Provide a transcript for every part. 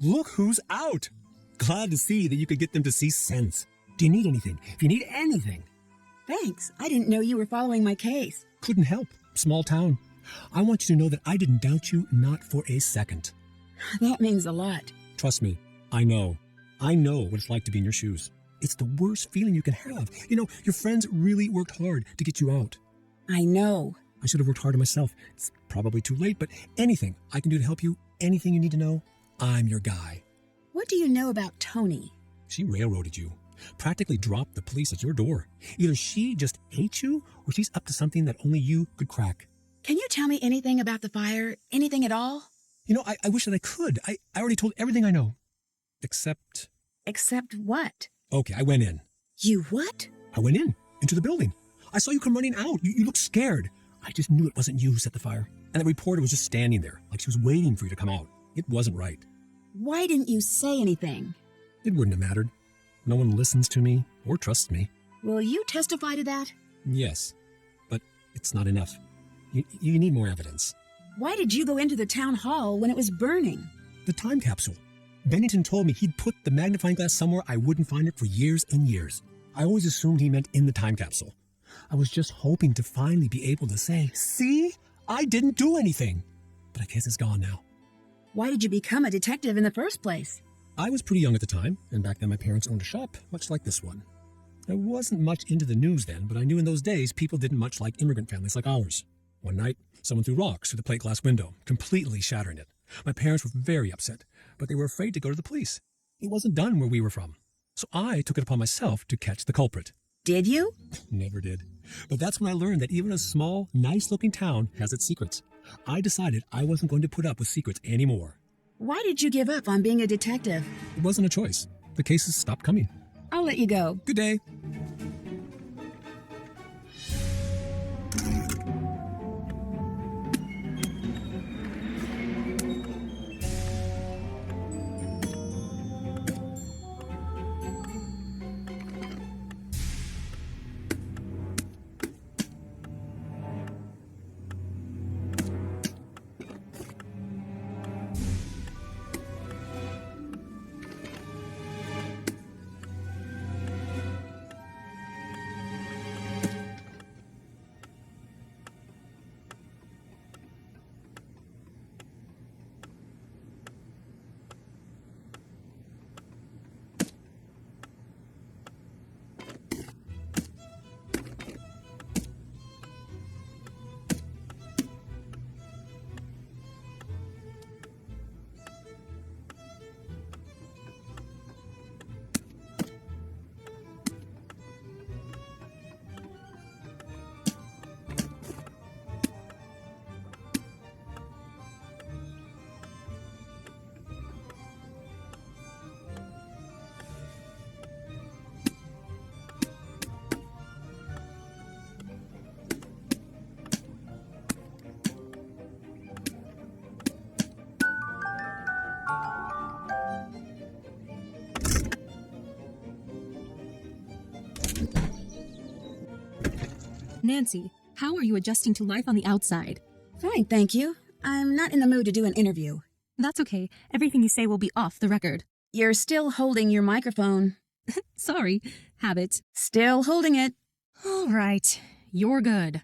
Look who's out! Glad to see that you could get them to see sense. Do you need anything? If you need anything. Thanks. I didn't know you were following my case. Couldn't help. Small town. I want you to know that I didn't doubt you, not for a second. That means a lot. Trust me, I know. I know what it's like to be in your shoes. It's the worst feeling you can have. You know, your friends really worked hard to get you out. I know. I should have worked harder myself. It's probably too late, but anything I can do to help you, anything you need to know, I'm your guy. What do you know about Tony? She railroaded you. Practically dropped the police at your door. Either she just hates you, or she's up to something that only you could crack. Can you tell me anything about the fire? Anything at all? You know, I wish that I could. I already told everything I know. Except... Except what? Okay, I went in. You what? I went into the building. I saw you come running out. You looked scared. I just knew it wasn't you who set the fire. And the reporter was just standing there, like she was waiting for you to come out. It wasn't right. Why didn't you say anything? It wouldn't have mattered. No one listens to me or trusts me. Will you testify to that? Yes, but it's not enough. You need more evidence. Why did you go into the town hall when it was burning? The time capsule. Bennington told me he'd put the magnifying glass somewhere I wouldn't find it for years and years. I always assumed he meant in the time capsule. I was just hoping to finally be able to say, see, I didn't do anything. But I guess it's gone now. Why did you become a detective in the first place? I was pretty young at the time, and back then my parents owned a shop, much like this one. I wasn't much into the news then, but I knew in those days people didn't much like immigrant families like ours. One night, someone threw rocks through the plate glass window, completely shattering it. My parents were very upset, but they were afraid to go to the police. It wasn't done where we were from. So I took it upon myself to catch the culprit. Did you? Never did. But that's when I learned that even a small, nice-looking town has its secrets. I decided I wasn't going to put up with secrets anymore. Why did you give up on being a detective? It wasn't a choice. The cases stopped coming. I'll let you go. Good day. Nancy, how are you adjusting to life on the outside? Fine, thank you. I'm not in the mood to do an interview. That's okay. Everything you say will be off the record. You're still holding your microphone. Sorry. Habit. Still holding it. All right. You're good.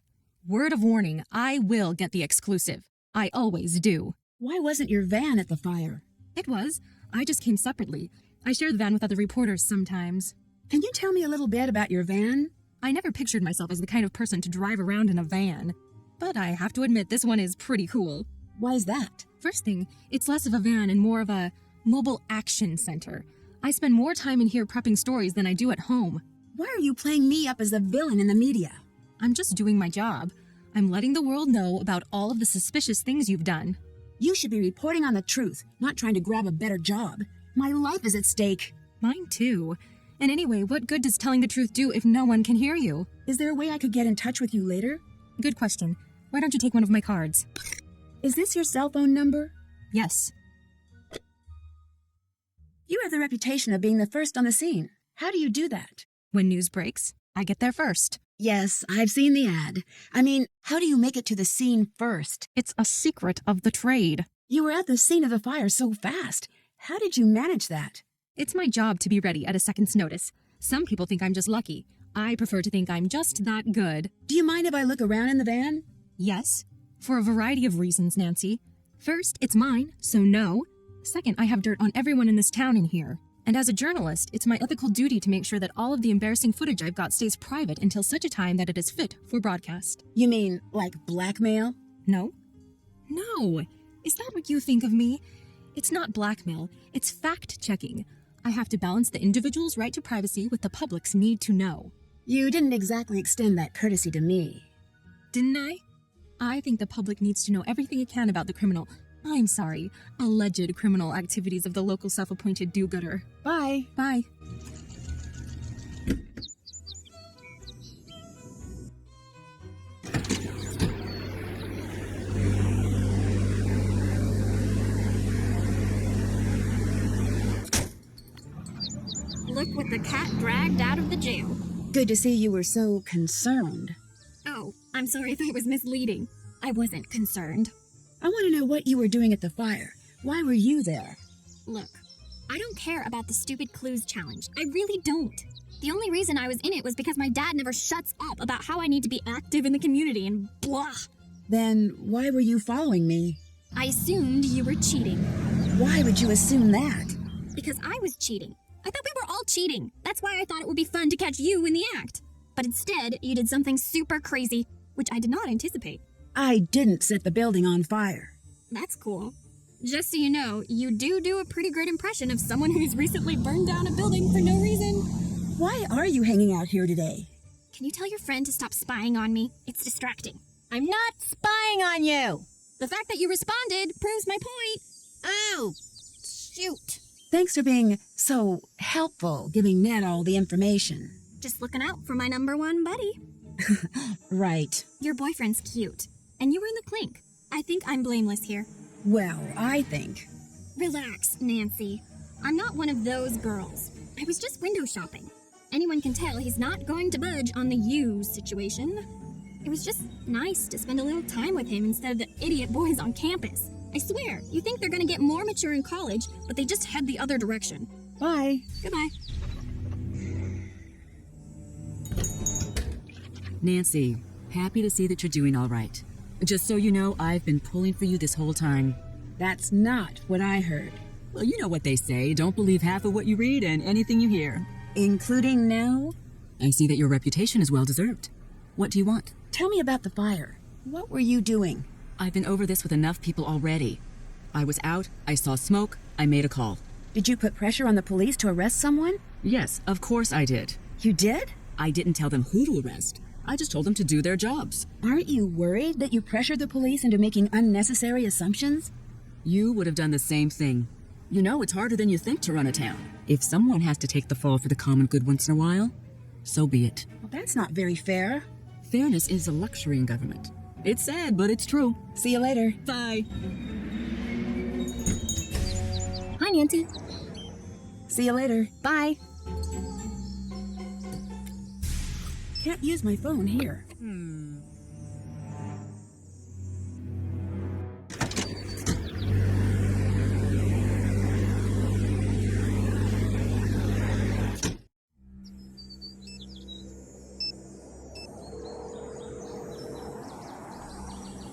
Word of warning, I will get the exclusive. I always do. Why wasn't your van at the fire? It was. I just came separately. I share the van with other reporters sometimes. Can you tell me a little bit about your van? I never pictured myself as the kind of person to drive around in a van. But I have to admit this one is pretty cool. Why is that? First thing, it's less of a van and more of a mobile action center. I spend more time in here prepping stories than I do at home. Why are you playing me up as a villain in the media? I'm just doing my job. I'm letting the world know about all of the suspicious things you've done. You should be reporting on the truth, not trying to grab a better job. My life is at stake. Mine too. And anyway, what good does telling the truth do if no one can hear you? Is there a way I could get in touch with you later? Good question. Why don't you take one of my cards? Is this your cell phone number? Yes. You have the reputation of being the first on the scene. How do you do that? When news breaks, I get there first. Yes, I've seen the ad. I mean, how do you make it to the scene first? It's a secret of the trade. You were at the scene of the fire so fast. How did you manage that? It's my job to be ready at a second's notice. Some people think I'm just lucky. I prefer to think I'm just that good. Do you mind if I look around in the van? Yes, for a variety of reasons, Nancy. First, it's mine, so no. Second, I have dirt on everyone in this town in here. And as a journalist, it's my ethical duty to make sure that all of the embarrassing footage I've got stays private until such a time that it is fit for broadcast. You mean like blackmail? No? No. Is that what you think of me? It's not blackmail, it's fact-checking. I have to balance the individual's right to privacy with the public's need to know. You didn't exactly extend that courtesy to me. Didn't I? I think the public needs to know everything it can about the alleged criminal activities of the local self-appointed do-gooder. Bye. Bye. Look what the cat dragged out of the jail. Good to see you were so concerned. Oh, I'm sorry if I was misleading. I wasn't concerned. I want to know what you were doing at the fire. Why were you there? Look, I don't care about the stupid clues challenge. I really don't. The only reason I was in it was because my dad never shuts up about how I need to be active in the community and blah. Then why were you following me? I assumed you were cheating. Why would you assume that? Because I was cheating. I thought we were all cheating. That's why I thought it would be fun to catch you in the act. But instead, you did something super crazy, which I did not anticipate. I didn't set the building on fire. That's cool. Just so you know, you do a pretty great impression of someone who's recently burned down a building for no reason. Why are you hanging out here today? Can you tell your friend to stop spying on me? It's distracting. I'm not spying on you. The fact that you responded proves my point. Oh, shoot. Thanks for being so helpful, giving Ned all the information. Just looking out for my number one buddy. Right. Your boyfriend's cute, and you were in the clink. I think I'm blameless here. Well, I think. Relax, Nancy. I'm not one of those girls. I was just window shopping. Anyone can tell he's not going to budge on the you situation. It was just nice to spend a little time with him instead of the idiot boys on campus. I swear, you think they're gonna get more mature in college, but they just head the other direction. Bye. Goodbye. Nancy, happy to see that you're doing all right. Just so you know, I've been pulling for you this whole time. That's not what I heard. Well, you know what they say. Don't believe half of what you read and anything you hear. Including now? I see that your reputation is well deserved. What do you want? Tell me about the fire. What were you doing? I've been over this with enough people already. I was out, I saw smoke, I made a call. Did you put pressure on the police to arrest someone? Yes, of course I did. You did? I didn't tell them who to arrest. I just told them to do their jobs. Aren't you worried that you pressured the police into making unnecessary assumptions? You would have done the same thing. You know, it's harder than you think to run a town. If someone has to take the fall for the common good once in a while, so be it. Well, that's not very fair. Fairness is a luxury in government. It's sad, but it's true. See you later. Bye. Hi, Nancy. See you later. Bye. Can't use my phone here.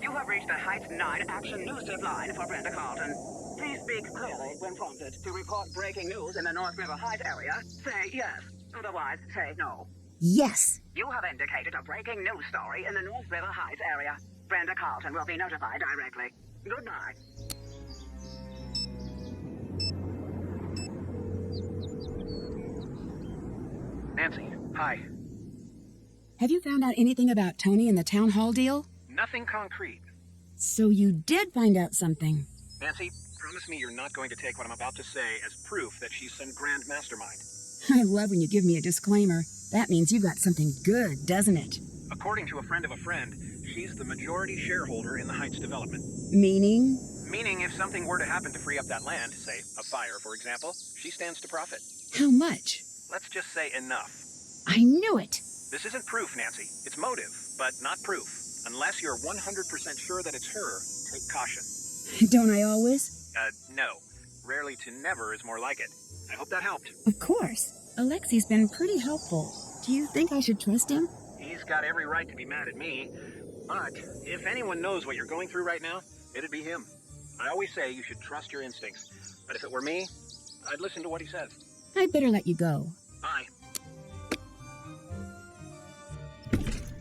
You have reached the Heights 9 Action News line for Brenda Carlton. Please speak clearly when prompted. To report breaking news in the North River Heights area, say yes. Otherwise, say no. Yes. You have indicated a breaking news story in the North River Heights area. Brenda Carlton will be notified directly. Goodbye. Nancy, hi. Have you found out anything about Tony and the town hall deal? Nothing concrete. So you did find out something. Nancy, promise me you're not going to take what I'm about to say as proof that she's some grand mastermind. I love when you give me a disclaimer. That means you've got something good, doesn't it? According to a friend of a friend, she's the majority shareholder in the Heights development. Meaning? Meaning if something were to happen to free up that land, say a fire, for example, she stands to profit. How much? Let's just say enough. I knew it. This isn't proof, Nancy. It's motive, but not proof. Unless you're 100% sure that it's her, take caution. Don't I always? No. rarely to never is more like it. I hope that helped. Of course. Alexi's been pretty helpful. Do you think I should trust him? He's got every right to be mad at me. But if anyone knows what you're going through right now, it'd be him. I always say you should trust your instincts. But if it were me, I'd listen to what he says. I'd better let you go. Bye.